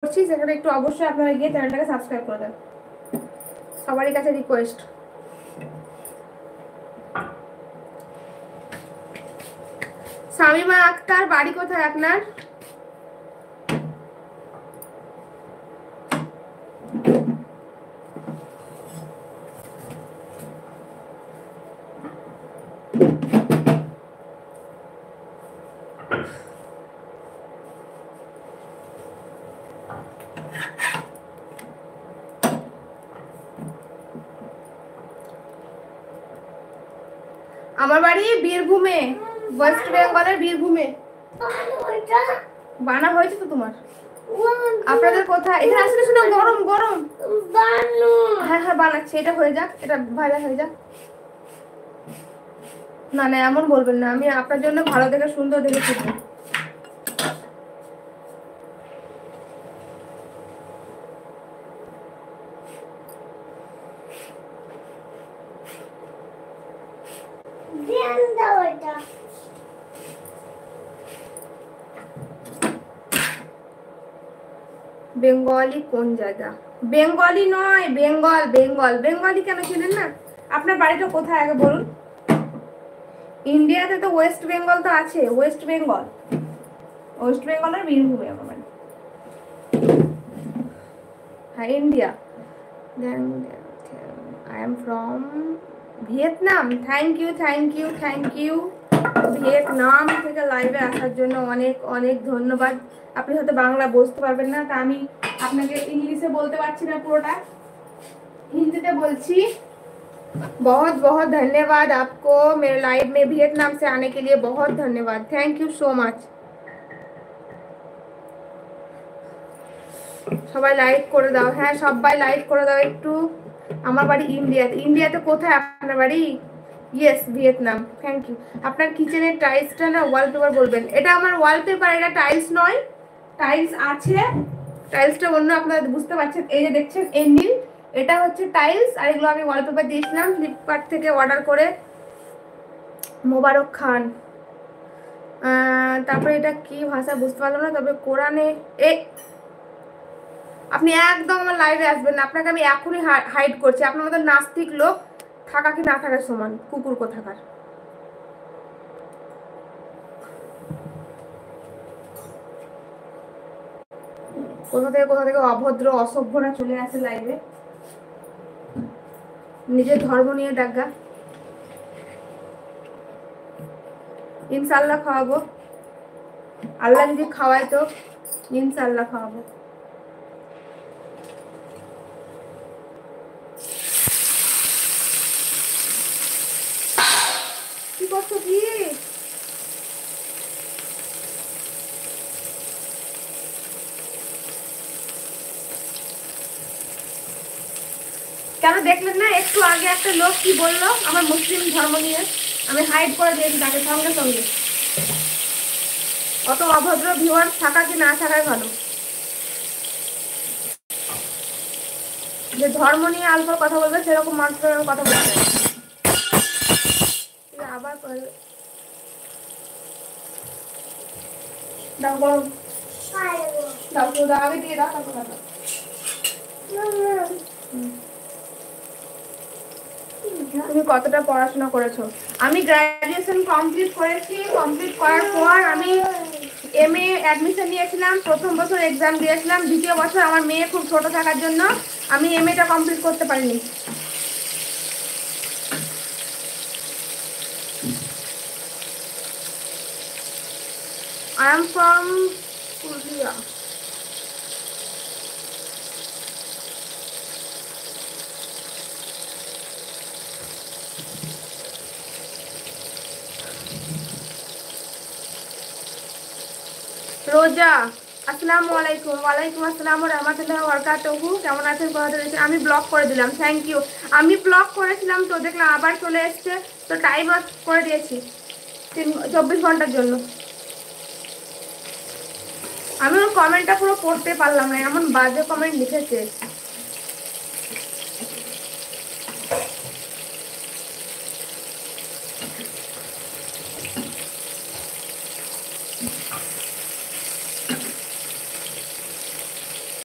করছি সেখানে একটু অবশ্যই আপনারা গিয়ে চ্যানেলটাকে সাবস্ক্রাইব করে দেন, সবারই কাছে রিকোয়েস্ট। শামিমা আক্তার, বাড়ি কোথায় আপনার? আমার বাড়ি বীরভূমে, ওয়েস্ট বেঙ্গলের বীরভূমে। বানা হয়েছে তো তোমার? আপনাদের কোথায়? এখানে আসলে শুনে গরম গরম। হ্যাঁ হ্যাঁ বানাচ্ছি, এটা হয়ে যাক, এটা ভাজা হয়ে যাক। না না এমন বলবেন না, আমি আপনার জন্য ভালো দেখে সুন্দর দেখে শিখবো। বেঙ্গলি কোন জায়গা? বেঙ্গলি নয়, বেঙ্গল, বেঙ্গল। বেঙ্গলি কেন ছিলেন না? আপনার বাড়িটা কোথায় আগে বলুন? ইন্ডিয়াতে তো ওয়েস্ট বেঙ্গল তো আছে, ওয়েস্ট বেঙ্গল, ওয়েস্ট বেঙ্গলের বীরভূমে আমার বাড়ি। হ্যাঁ India. Then I am from Vietnam. Thank you thank you thank you. Vietnam থেকে লাইভে আসার জন্য অনেক অনেক ধন্যবাদ। আপনি হয়তো বাংলা বুঝতে পারবেন না, তা আমি আপনাকে इंग्लिशে বলতে পারছি না, পুরোটা হিন্দিতে বলছি। बहुत बहुत धन्यवाद आपको मेरे लाइव में वियतनाम से आने के लिए, बहुत धन्यवाद, थैंक यू सो मच। সবাই লাইক করে দাও, হ্যাঁ সবাই লাইক করে দাও একটু। আমার বাড়ি ইন্ডিয়াতে। ইন্ডিয়াতে কোথায় আপনার বাড়ি? Yes Vietnam, thank you. আপনার কিচেনের টাইলসটা না ওয়ালপেপার বলবেন, এটা আমার ওয়ালপেপার, এটা টাইলস নয়। টাইলস আছে, টাইলসটা অন্য, আপনারা বুঝতে পারছেন, এই যে দেখছেন এন্ডিল, এটা হচ্ছে টাইলস, আর এগুলো আমি ওয়ালপেপার দিয়েছিলাম ফ্লিপকার্ট থেকে অর্ডার করে। মোবারক খান। তারপরে এটা কি ভাষা বুঝতে পারলাম না, তবে কোরআনে আপনি একদম আমার লাইভে আসবেন না, আপনাকে আমি এখনই হাইড করছি। আপনার মতো নাস্তিক লোক থাকা কি না থাকার সমান, কুকুর কোথাকার। কোথা থেকে অভদ্র অসভ্যরা চলে আসে লাইভে, নিজের ধর্ম নিয়ে ডাকা। ইনশাল্লাহ খাওয়াবো, আল্লাহ যদি খাওয়ায় তো ইনশাল্লাহ খাওয়াবো। কি করছো কি? কেন দেখলেন না একটু আগে একটা লোক কি বললো আমার মুসলিম ধর্ম নিয়ে? আমি হাইড করে দিয়েছি তাকে সঙ্গে সঙ্গে। অত অভদ্র ভিউয়ার থাকা কি না থাকাই ভালো। যে ধর্ম নিয়ে অল্প কথা বলবে সেরকম মানুষের কথা বলতে আবার দাও গরম দাও, তো দাও আগে দিয়ে দাও তারপর দাও। তুমি কতটা পড়াশোনা করেছো? আমি গ্র্যাজুয়েশন কমপ্লিট করেছি, কমপ্লিট করার পর আমি এমএ অ্যাডমিশন নিয়েছিলাম, প্রথম বছর এক্সাম দিয়েছিলাম, দ্বিতীয় বছর আমার মেয়ে খুব ছোট থাকার জন্য আমি এমএটা কমপ্লিট করতে পারিনি। I am from Korea. রোজা, আসসালামু আলাইকুম। ওয়ালাইকুম আসসালাম ওয়া রাহমাতুল্লাহি ওয়া বারাকাতুহু। কেমন আছেন? কথা বলেছি, আমি ব্লক করে দিলাম, থ্যাংক ইউ। আমি ব্লক করেছিলাম তো দেখলাম আবার চলে এসছে, তো টাইম আউট করে দিয়েছি 24 ঘন্টার জন্য। আমি ওর কমেন্টটা পুরো পড়তে পারলাম না, এমন বাজে কমেন্ট লিখেছে।